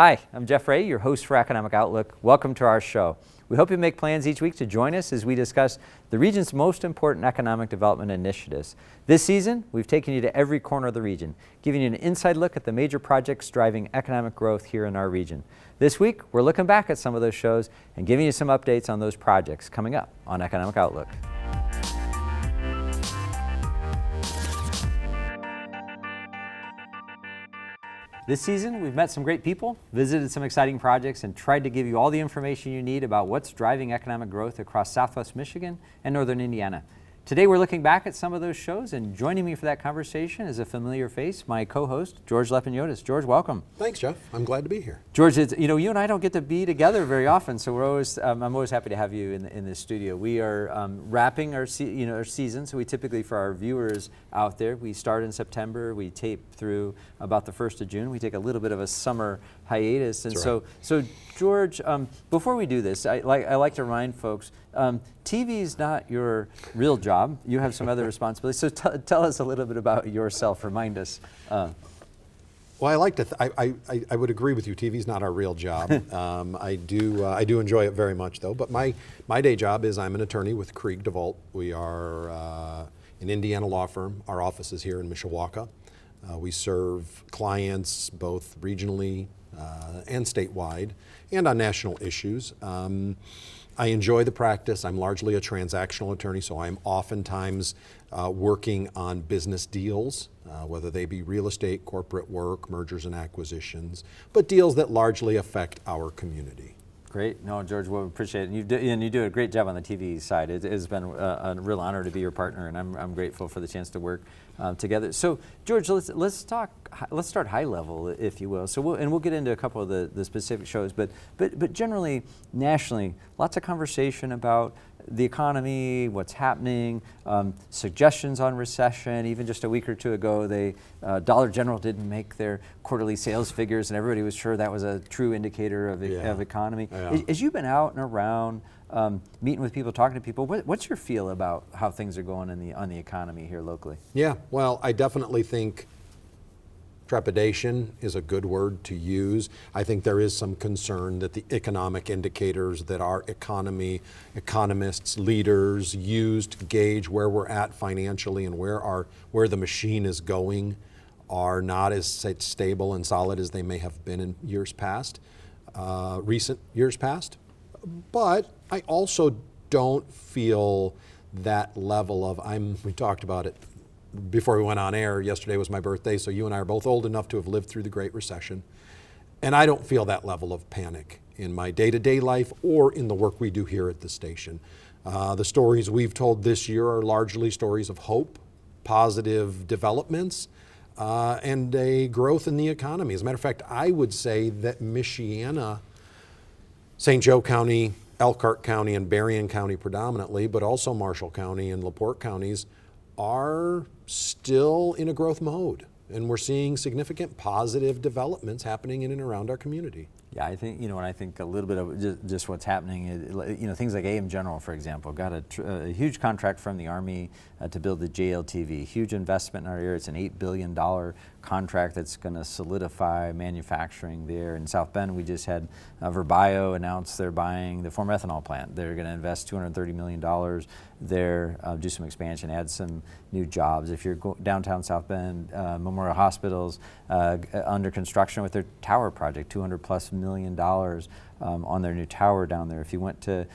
Hi, I'm Jeff Ray, your host for Economic Outlook. Welcome to our show. We hope you make plans each week to join us as we discuss the region's most important economic development initiatives. This season, we've taken you to every corner of the region, giving you an inside look at the major projects driving economic growth here in our region. This week, we're looking back at some of those shows and giving you some updates on those projects coming up on Economic Outlook. This season, we've met some great people, visited some exciting projects, and tried to give you all the information you need about what's driving economic growth across Southwest Michigan and Northern Indiana. Today, we're looking back at some of those shows, and joining me for that conversation is a familiar face, my co-host, George Lepiniotis. George, welcome. Thanks, Jeff. I'm glad to be here. George, you and I don't get to be together very often, so I'm always happy to have you in this studio. We are wrapping our season, so we typically, for our viewers out there, we start in September, we tape through about the 1st of June. We take a little bit of a summer hiatus, and so George, before we do this, I like to remind folks, TV is not your real job. You have some other responsibilities. So tell us a little bit about yourself. Remind us. Well, I like to. I would agree with you. TV is not our real job. I do enjoy it very much, though. But my day job is I'm an attorney with Krieg DeVault. We are an Indiana law firm. Our office is here in Mishawaka. We serve clients both regionally and statewide, and on national issues. I enjoy the practice. I'm largely a transactional attorney, so I'm oftentimes working on business deals, whether they be real estate, corporate work, mergers and acquisitions, but deals that largely affect our community. Great. No, George, we appreciate it. And you do a great job on the TV side. It has been a real honor to be your partner, and I'm grateful for the chance to work together. So, George, let's start high level, if you will. So we'll get into a couple of the specific shows, but generally, nationally, lots of conversation about the economy, what's happening, suggestions on recession. Even just a week or two ago, Dollar General didn't make their quarterly sales figures, and everybody was sure that was a true indicator of economy. Yeah. As you've been out and around, meeting with people, talking to people, what's your feel about how things are going on the economy here locally? Yeah, well, I definitely think trepidation is a good word to use. I think there is some concern that the economic indicators that our economists, leaders use to gauge where we're at financially and where the machine is going are not as stable and solid as they may have been in years past, recent years past. But I also don't feel that level of, we talked about it before we went on air. Yesterday was my birthday, so you and I are both old enough to have lived through the Great Recession. And I don't feel that level of panic in my day-to-day life or in the work we do here at the station. The stories we've told this year are largely stories of hope, positive developments, and a growth in the economy. As a matter of fact, I would say that Michiana, St. Joe County, Elkhart County, and Berrien County predominantly, but also Marshall County and LaPorte counties are still in a growth mode. And we're seeing significant positive developments happening in and around our community. Yeah, I think, when I think a little bit of just what's happening, things like AM General, for example, got a huge contract from the Army to build the JLTV, huge investment in our area. It's an $8 billion contract that's going to solidify manufacturing there. In South Bend, we just had Verbio announce they're buying the former ethanol plant. They're going to invest $230 million there, do some expansion, add some new jobs. If you're downtown South Bend, Memorial Hospital's under construction with their tower project, $200+ million on their new tower down there. If you went to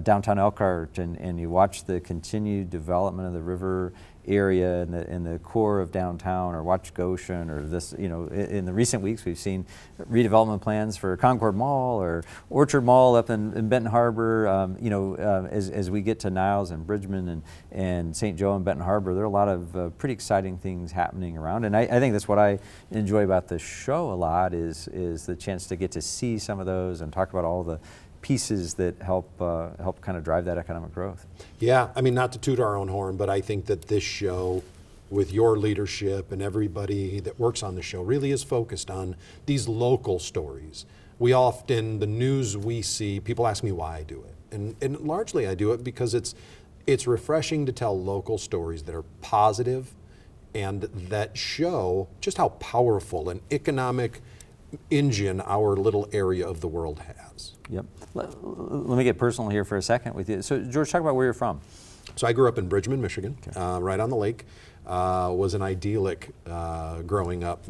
downtown Elkhart and you watched the continued development of the river area in the core of downtown, or watch Goshen, or this, in the recent weeks we've seen redevelopment plans for Concord Mall or Orchard Mall up in Benton Harbor. As we get to Niles and Bridgman and St. Joe and Benton Harbor, there are a lot of pretty exciting things happening around. And I think that's what I enjoy about the show a lot is the chance to get to see some of those and talk about all the pieces that help kind of drive that economic growth. Yeah, not to toot our own horn, but I think that this show, with your leadership and everybody that works on the show, really is focused on these local stories. The news we see, people ask me why I do it. And largely I do it because it's refreshing to tell local stories that are positive and that show just how powerful an economic engine our little area of the world has. Yep. Let me get personal here for a second with you. So George, talk about where you're from. So I grew up in Bridgman, Michigan, right on the lake. Was an idyllic growing up.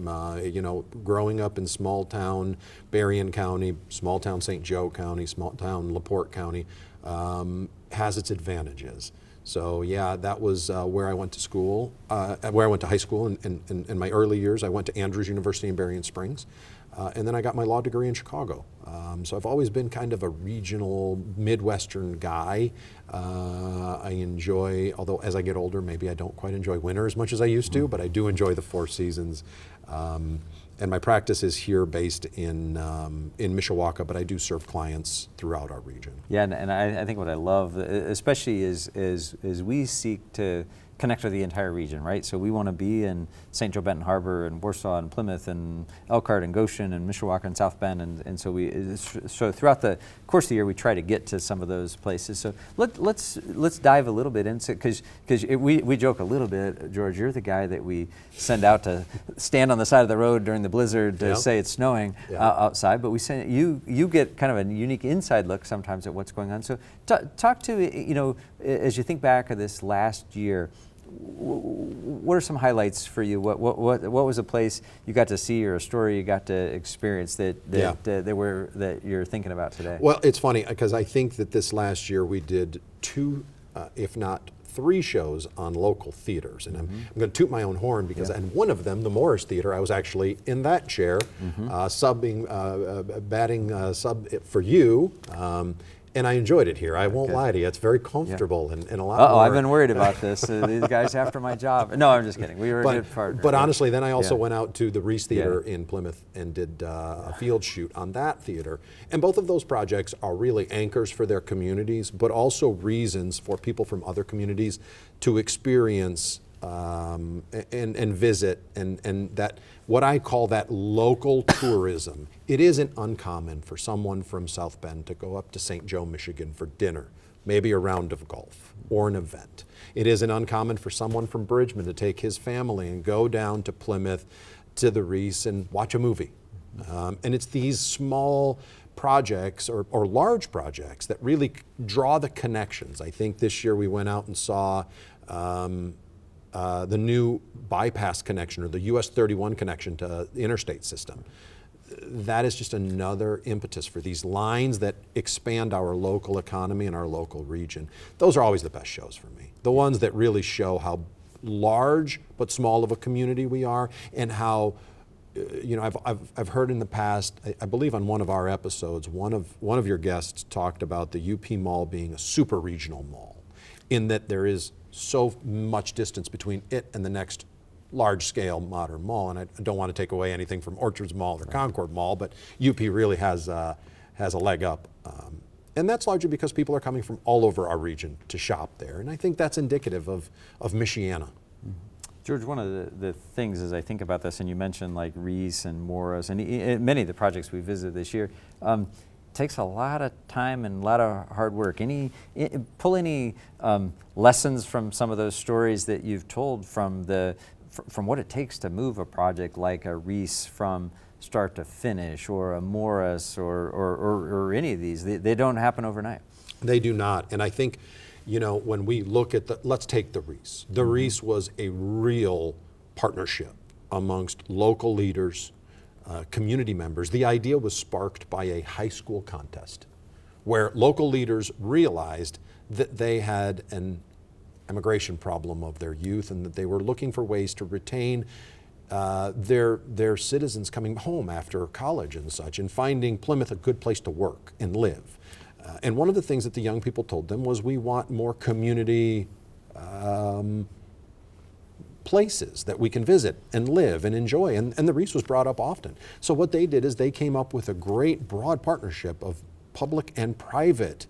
Growing up in small town Berrien County, small town St. Joe County, small town LaPorte County, has its advantages. So yeah, that was where I went to school, where I went to high school in my early years. I went to Andrews University in Berrien Springs. And then I got my law degree in Chicago. So I've always been kind of a regional Midwestern guy. I enjoy, although as I get older, maybe I don't quite enjoy winter as much as I used to, but I do enjoy the 4 seasons. And my practice is here based in Mishawaka, but I do serve clients throughout our region. Yeah, and I think what I love, especially is we seek to connect with the entire region, right? So we want to be in St. Joe Benton Harbor and Warsaw and Plymouth and Elkhart and Goshen and Mishawaka and South Bend, and so throughout the course of the year we try to get to some of those places. So let's dive a little bit into, because we joke a little bit, George, you're the guy that we send out to stand on the side of the road during the blizzard to say it's snowing outside, but we send you get kind of a unique inside look sometimes at what's going on. So talk to, as you think back of this last year, what are some highlights for you? What was a place you got to see or a story you got to experience that you're thinking about today? Well, it's funny because I think that this last year we did 2, if not 3 shows on local theaters, and I'm going to toot my own horn because and one of them, the Morris Theater, I was actually in that chair, batting sub for you. And I enjoyed it here. I won't lie to you. It's very comfortable and a lot more. I've been worried about this. These guys after my job. No, I'm just kidding. We were a good partner. But honestly, then I also went out to the Reese Theater in Plymouth and did a field shoot on that theater. And both of those projects are really anchors for their communities, but also reasons for people from other communities to experience and visit, and that what I call that local tourism. It isn't uncommon for someone from South Bend to go up to St. Joe, Michigan for dinner, maybe a round of golf or an event. It isn't uncommon for someone from Bridgman to take his family and go down to Plymouth to the Reese and watch a movie. And it's these small projects or large projects that really draw the connections. I think this year we went out and saw the new bypass connection, or the US 31 connection to the interstate system. That is just another impetus for these lines that expand our local economy and our local region. Those are always the best shows for me. The ones that really show how large but small of a community we are, and how, I've heard in the past, I believe on one of our episodes, one of your guests talked about the UP Mall being a super regional mall, in that there is so much distance between it and the next large-scale modern mall. And I don't want to take away anything from Orchards Mall or Concord Mall, but UP really has a leg up. And that's largely because people are coming from all over our region to shop there. And I think that's indicative of Michiana. George, one of the things as I think about this, and you mentioned like Reese and Morris and many of the projects we visited this year, takes a lot of time and a lot of hard work. Pull any lessons from some of those stories that you've told from what it takes to move a project like a Reese from start to finish, or a Morris, or any of these? They don't happen overnight. They do not, and I think, when we look at let's take the Reese. The Reese was a real partnership amongst local leaders, community members. The idea was sparked by a high school contest where local leaders realized that they had an immigration problem of their youth, and that they were looking for ways to retain their citizens coming home after college and such, and finding Plymouth a good place to work and live. And one of the things that the young people told them was, we want more community places that we can visit and live and enjoy, and the Reese was brought up often. So what they did is they came up with a great broad partnership of public and private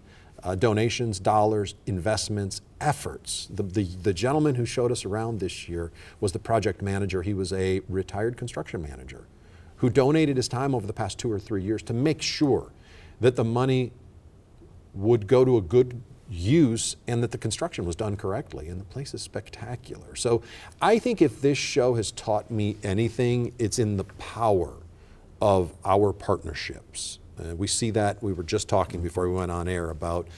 donations, dollars, investments, efforts. The gentleman who showed us around this year was the project manager. He was a retired construction manager who donated his time over the past 2 or 3 years to make sure that the money would go to a good use and that the construction was done correctly, and the place is spectacular. So I think if this show has taught me anything, it's in the power of our partnerships. We see that. We were just talking before we went on air about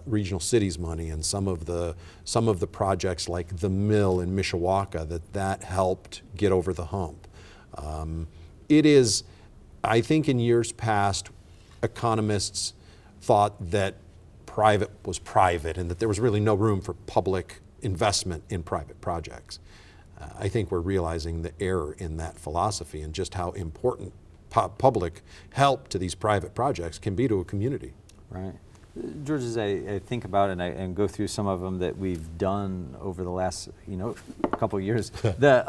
regional cities money and some of the projects like the mill in Mishawaka that helped get over the hump. It is, I think in years past, economists thought that private was private and that there was really no room for public investment in private projects. I think we're realizing the error in that philosophy and just how important public help to these private projects can be to a community. Right. George, as I think about it and go through some of them that we've done over the last couple of years, the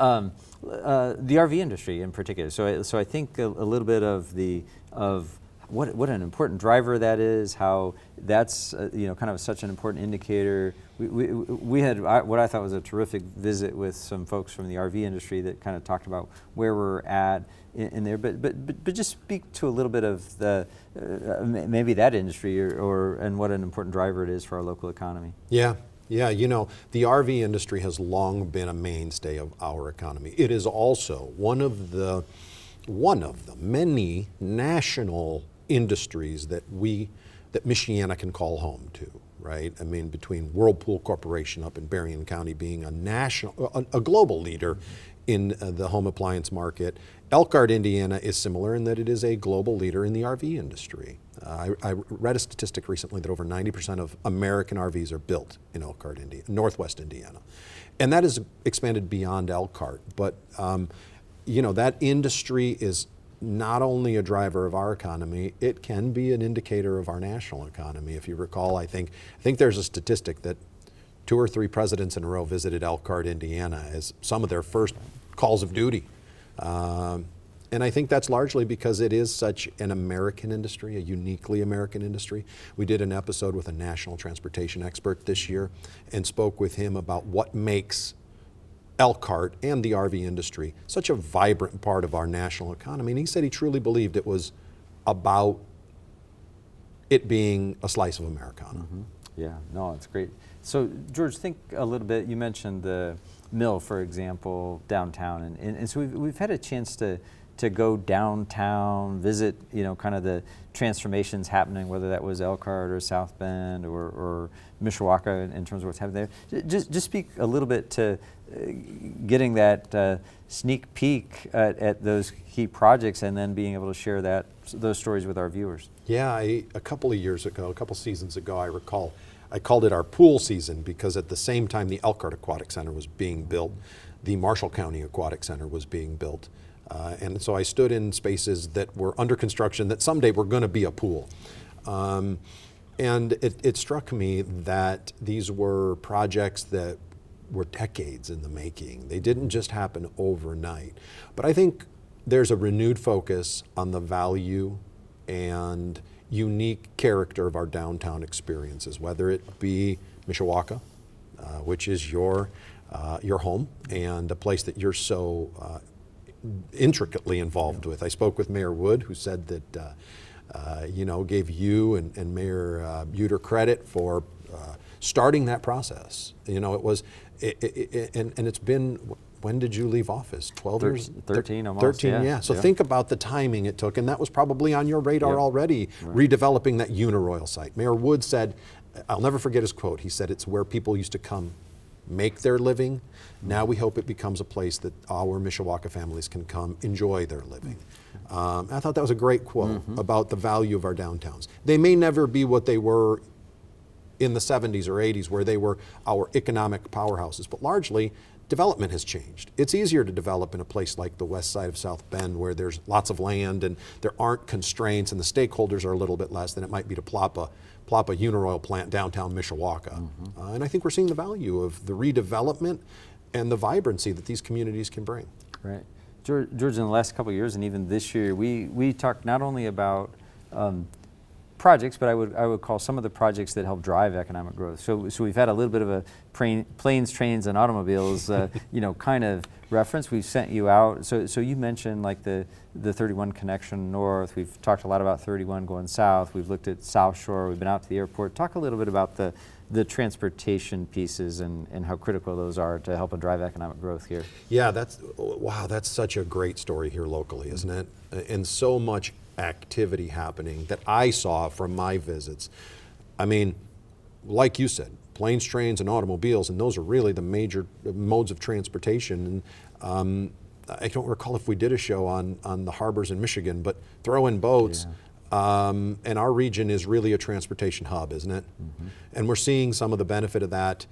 RV industry in particular. So I think a little bit of what an important driver that is, how that's kind of such an important indicator. We had what I thought was a terrific visit with some folks from the RV industry that kind of talked about where we're at in there, but just speak to a little bit of the maybe that industry and what an important driver it is for our local economy. Yeah, the RV industry has long been a mainstay of our economy. It is also one of the many national industries that Michiana can call home to, right? I mean, between Whirlpool Corporation up in Berrien County being a global leader in the home appliance market. Elkhart, Indiana is similar in that it is a global leader in the RV industry. I read a statistic recently that over 90% of American RVs are built in Elkhart, Indiana, Northwest Indiana. And that has expanded beyond Elkhart. But, that industry is not only a driver of our economy, it can be an indicator of our national economy. If you recall, I think there's a statistic that 2 or 3 presidents in a row visited Elkhart, Indiana as some of their first calls of duty. And I think that's largely because it is such an American industry, a uniquely American industry. We did an episode with a national transportation expert this year and spoke with him about what makes Elkhart and the RV industry such a vibrant part of our national economy. And he said he truly believed it was about it being a slice of Americana. Mm-hmm. Yeah, no, it's great. So George, think a little bit, you mentioned the mill, for example, downtown. And so we've had a chance to go downtown, visit, kind of the transformations happening, whether that was Elkhart or South Bend or Mishawaka in terms of what's happening there. Just speak a little bit to getting that sneak peek at those key projects and then being able to share those stories with our viewers. Yeah, a couple seasons ago, I recall, I called it our pool season because at the same time the Elkhart Aquatic Center was being built, the Marshall County Aquatic Center was being built. And so I stood in spaces that were under construction that someday were going to be a pool. And it struck me that these were projects that were decades in the making. They didn't just happen overnight. But I think there's a renewed focus on the value and unique character of our downtown experiences, whether it be Mishawaka, which is your home and a place that you're so intricately involved with. I spoke with Mayor Wood, who said that, gave you and Mayor Buter credit for starting that process. And it's been, when did you leave office? 12 years? 13 almost. 13, yeah. So think about the timing it took, and that was probably on your radar already, redeveloping that Uniroyal site. Mayor Wood said, I'll never forget his quote, he said, it's where people used to come make their living. Now we hope it becomes a place that our Mishawaka families can come enjoy their living. I thought that was a great quote about the value of our downtowns. They may never be what they were in the 70s or 80s, where they were our economic powerhouses, but largely development has changed. It's easier to develop in a place like the west side of South Bend, where there's lots of land and there aren't constraints and the stakeholders are a little bit less than it might be to plop a Uniroyal plant downtown Mishawaka. And I think we're seeing the value of the redevelopment and the vibrancy that these communities can bring. Right. George, in the last couple of years and even this year, we talked not only about projects, but I would call some of the projects that help drive economic growth. So we've had a little bit of a planes, trains, and automobiles, kind of reference. We've sent you out. So you mentioned like the 31 connection north. We've talked a lot about 31 going south. We've looked at South Shore. We've been out to the airport. Talk a little bit about the transportation pieces and how critical those are to help drive economic growth here. Yeah, that's such a great story here locally, isn't it? And so much activity happening that I saw from my visits. I mean, like you said, planes, trains, and automobiles, and those are really the major modes of transportation. And I don't recall if we did a show on the harbors in Michigan, but throw in boats. Yeah. And our region is really a transportation hub, isn't it? Mm-hmm. And we're seeing some of the benefit of that.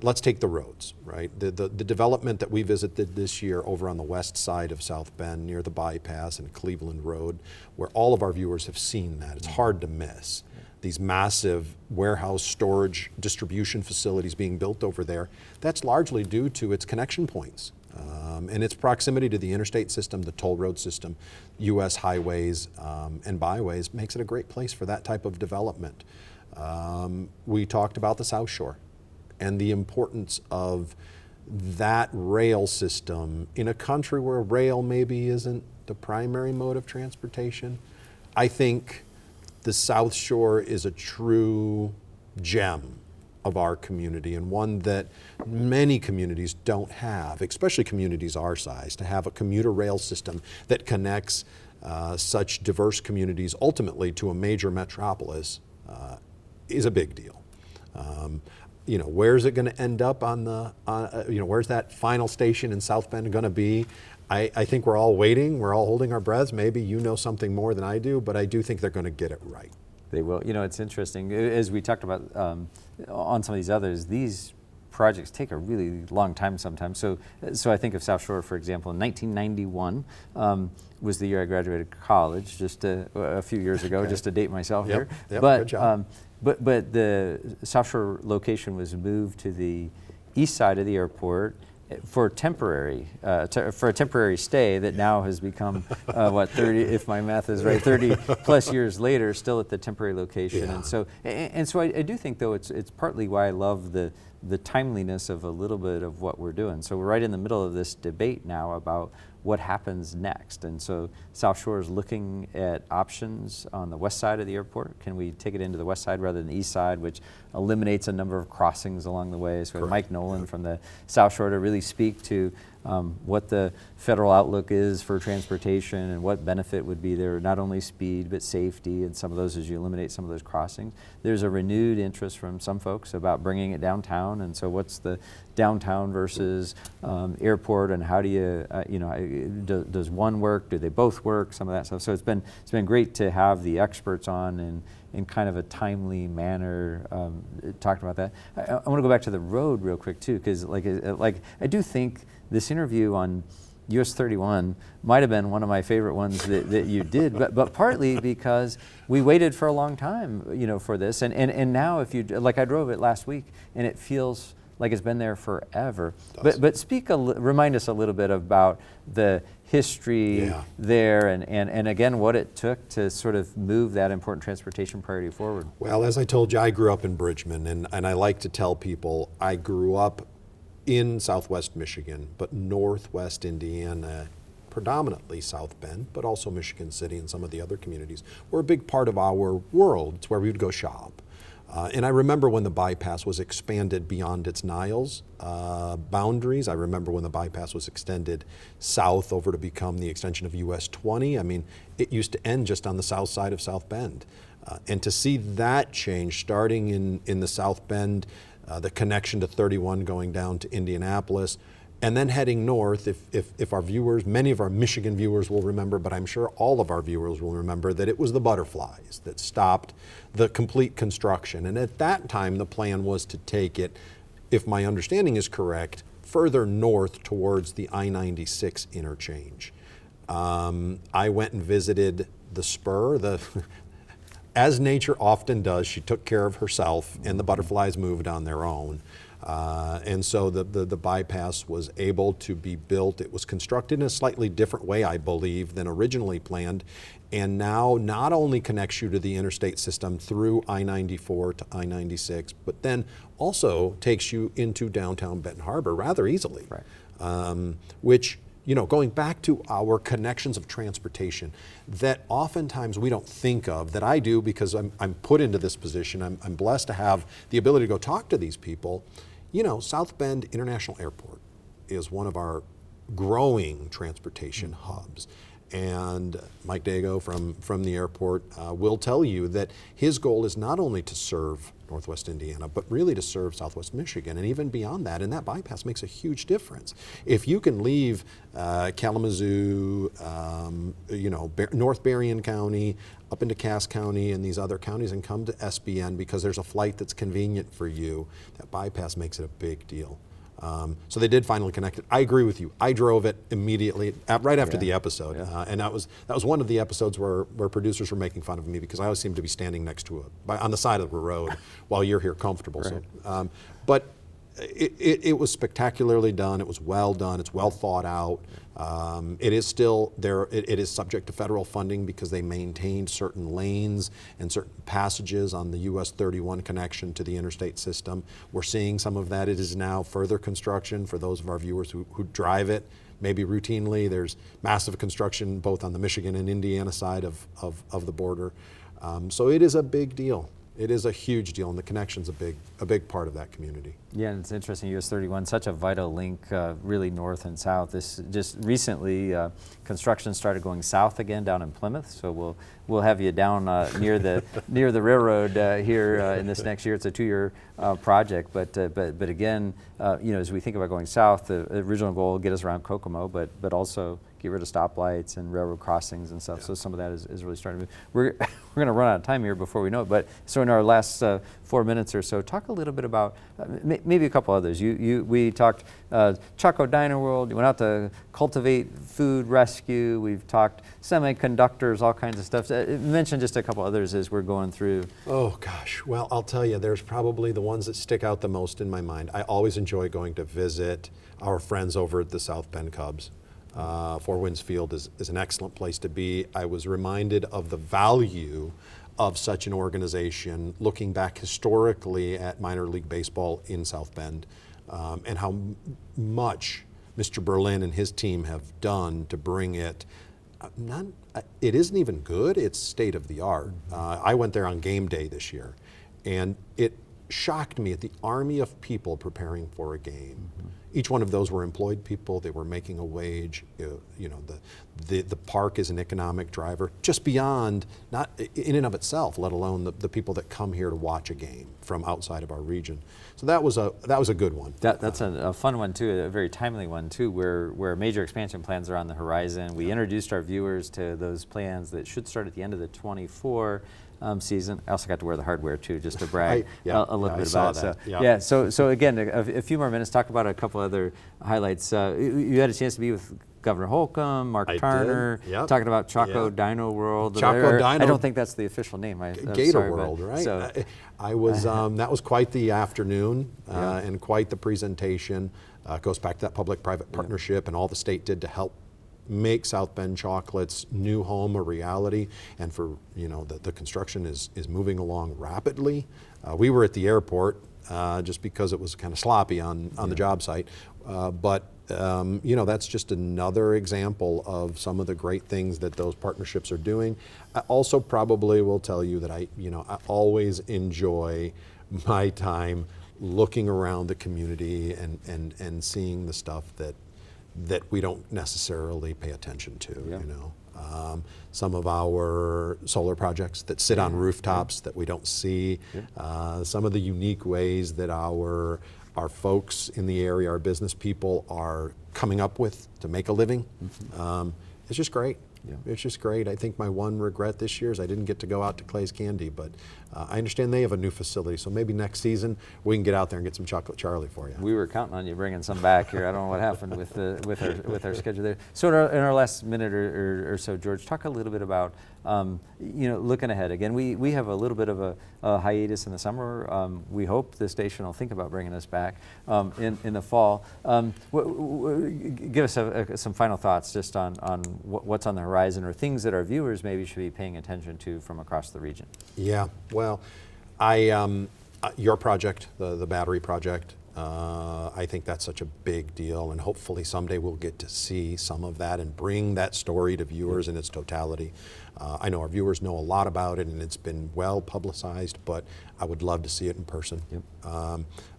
Let's take the roads, right? The development that we visited this year over on the west side of South Bend near the bypass and Cleveland Road, where all of our viewers have seen that. It's hard to miss. These massive warehouse storage distribution facilities being built over there, that's largely due to its connection points. And its proximity to the interstate system, the toll road system, U.S. highways and byways makes it a great place for that type of development. We talked about the South Shore and the importance of that rail system in a country where rail maybe isn't the primary mode of transportation. I think the South Shore is a true gem of our community, and one that many communities don't have, especially communities our size. To have a commuter rail system that connects such diverse communities ultimately to a major metropolis is a big deal. Where's it going to end up on where's that final station in South Bend going to be? I think we're all waiting, we're all holding our breaths. Maybe you know something more than I do, but I do think they're going to get it right. They will. It's interesting. As we talked about on some of these others, these projects take a really long time sometimes. So I think of South Shore, for example, in 1991 was the year I graduated college, just a few years ago, just to date myself here. Yep, but, good job. But the South Shore location was moved to the east side of the airport for a temporary stay that now has become 30, if my math is right, 30 plus years later, still at the temporary location. Yeah. And so I do think, though, it's partly why I love the timeliness of a little bit of what we're doing. So we're right in the middle of this debate now about what happens next. And so South Shore is looking at options on the west side of the airport. Can we take it into the west side rather than the east side, which eliminates a number of crossings along the way? So we have Mike Nolan from the South Shore to really speak to what the federal outlook is for transportation and what benefit would be there, not only speed but safety, and some of those as you eliminate some of those crossings. There's a renewed interest from some folks about bringing it downtown, and so what's the downtown versus airport, and how do you, does one work? Do they both work? Some of that stuff. So it's been great to have the experts on in kind of a timely manner talked about that. I want to go back to the road real quick too, because like I do think this interview on US 31 might have been one of my favorite ones that you did, but partly because we waited for a long time, for this, and now if you, like I drove it last week, and it feels like it's been there forever. But remind us a little bit about the history there, and again, what it took to sort of move that important transportation priority forward. Well, as I told you, I grew up in Bridgman, and I like to tell people I grew up in Southwest Michigan, but Northwest Indiana, predominantly South Bend, but also Michigan City and some of the other communities, were a big part of our world. It's where we would go shop. And I remember when the bypass was expanded beyond its Niles boundaries. I remember when the bypass was extended south over to become the extension of US 20. I mean, it used to end just on the south side of South Bend. And to see that change starting in the South Bend, the connection to 31 going down to Indianapolis, and then heading north, if our viewers, many of our Michigan viewers will remember, but I'm sure all of our viewers will remember that it was the butterflies that stopped the complete construction. And at that time, the plan was to take it, if my understanding is correct, further north towards the I-96 interchange. I went and visited the spur. As nature often does, she took care of herself, and the butterflies moved on their own. And so the bypass was able to be built. It was constructed in a slightly different way, I believe, than originally planned, and now not only connects you to the interstate system through I-94 to I-96, but then also takes you into downtown Benton Harbor rather easily, which going back to our connections of transportation that oftentimes we don't think of, that I do because I'm put into this position. I'm blessed to have the ability to go talk to these people. South Bend International Airport is one of our growing transportation hubs. And Mike Dago from the airport will tell you that his goal is not only to serve Northwest Indiana, but really to serve Southwest Michigan and even beyond that. And that bypass makes a huge difference. If you can leave Kalamazoo, North Berrien County, up into Cass County and these other counties and come to SBN because there's a flight that's convenient for you, that bypass makes it a big deal. So they did finally connect it. I agree with you. I drove it immediately, right after the episode, and that was one of the episodes where producers were making fun of me because I always seem to be standing next to on the side of the road while you're here comfortable. Right. So, but it was spectacularly done. It was well done. It's well thought out. It is still there. It is subject to federal funding because they maintained certain lanes and certain passages on the US 31 connection to the interstate system. We're seeing some of that. It is now further construction for those of our viewers who drive it. Maybe routinely, there's massive construction both on the Michigan and Indiana side of the border. So it is a big deal. It is a huge deal, and the connection's a big part of that community. Yeah, and it's interesting, US 31, such a vital link, really north and south. This just recently, construction started going south again down in Plymouth, so we'll have you down near the railroad here in this next year. It's a 2-year project, but again, as we think about going south, the original goal get us around Kokomo, but also get rid of stoplights and railroad crossings and stuff. Yeah. So some of that is really starting to move. We're going to run out of time here before we know it. But so in our last 4 minutes or so, talk a little bit about maybe a couple others. We talked Choco Dino World. You went out to cultivate food rescue. We've talked semiconductors, all kinds of stuff. Mention just a couple others as we're going through. Oh gosh, well I'll tell you, there's probably the ones that stick out the most in my mind. I always enjoy going to visit our friends over at the South Bend Cubs. Four Winds Field is an excellent place to be. I was reminded of the value of such an organization looking back historically at minor league baseball in South Bend and how much Mr. Berlin and his team have done to bring it. It isn't even good, it's state of the art. I went there on game day this year, and it shocked me at the army of people preparing for a game. Mm-hmm. Each one of those were employed people. They were making a wage. The park is an economic driver, just beyond, not in and of itself, let alone the people that come here to watch a game from outside of our region. So that was a good one. That's a fun one too, a very timely one too, where major expansion plans are on the horizon. We introduced our viewers to those plans that should start at the end of the 24 season. I also got to wear the hardware too, just to brag a little bit about it. So again, a few more minutes. Talk about a couple other highlights. You had a chance to be with Governor Holcomb, Mark Turner, talking about Choco Dino World. Choco Dino. I don't think that's the official name. Gator World, right? So, I was. That was quite the afternoon and quite the presentation. Goes back to that public-private partnership and all the state did to help make South Bend Chocolate's new home a reality, and for the construction is moving along rapidly. We were at the airport just because it was kind of sloppy on the job site, but that's just another example of some of the great things that those partnerships are doing. I also probably will tell you that I always enjoy my time looking around the community and seeing the stuff that we don't necessarily pay attention to. Some of our solar projects that sit on rooftops that we don't see, some of the unique ways that our folks in the area, our business people, are coming up with to make a living. It's just great. It's just great. I think my one regret this year is I didn't get to go out to Clay's Candy, but I understand they have a new facility, so maybe next season we can get out there and get some Chocolate Charlie for you. We were counting on you bringing some back here. I don't know what happened with our schedule there. So in our last minute or so, George, talk a little bit about looking ahead. Again, we have a little bit of a hiatus in the summer. We hope the station will think about bringing us back in the fall. Give us some final thoughts just on what's on the horizon or things that our viewers maybe should be paying attention to from across the region. Yeah, well, your project, the battery project, I think that's such a big deal, and hopefully someday we'll get to see some of that and bring that story to viewers in its totality. I know our viewers know a lot about it, and it's been well publicized, but I would love to see it in person.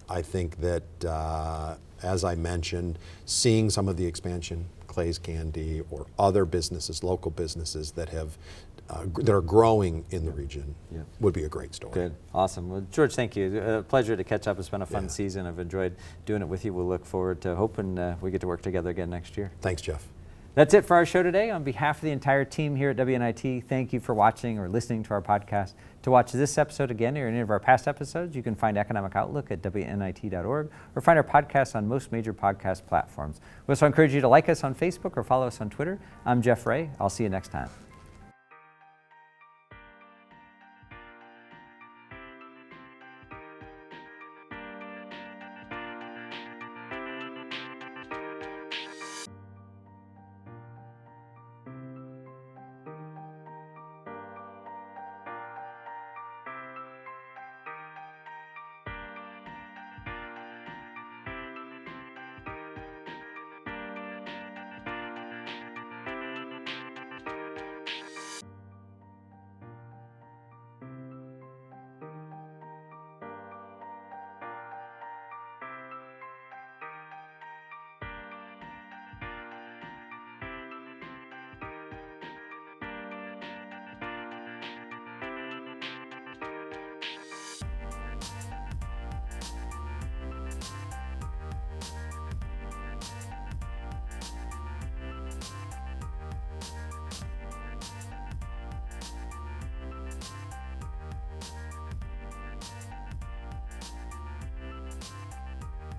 I think that, as I mentioned, seeing some of the expansion, Clay's Candy or other businesses, local businesses that have that are growing in the region would be a great story. Good, awesome. Well, George, thank you. A pleasure to catch up. It's been a fun season. I've enjoyed doing it with you. We'll look forward to hoping we get to work together again next year. Thanks, Jeff. That's it for our show today. On behalf of the entire team here at WNIT, thank you for watching or listening to our podcast. To watch this episode again or any of our past episodes, you can find Economic Outlook at WNIT.org or find our podcasts on most major podcast platforms. We also encourage you to like us on Facebook or follow us on Twitter. I'm Jeff Ray. I'll see you next time.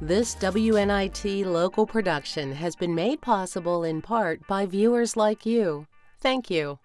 This WNIT local production has been made possible in part by viewers like you. Thank you.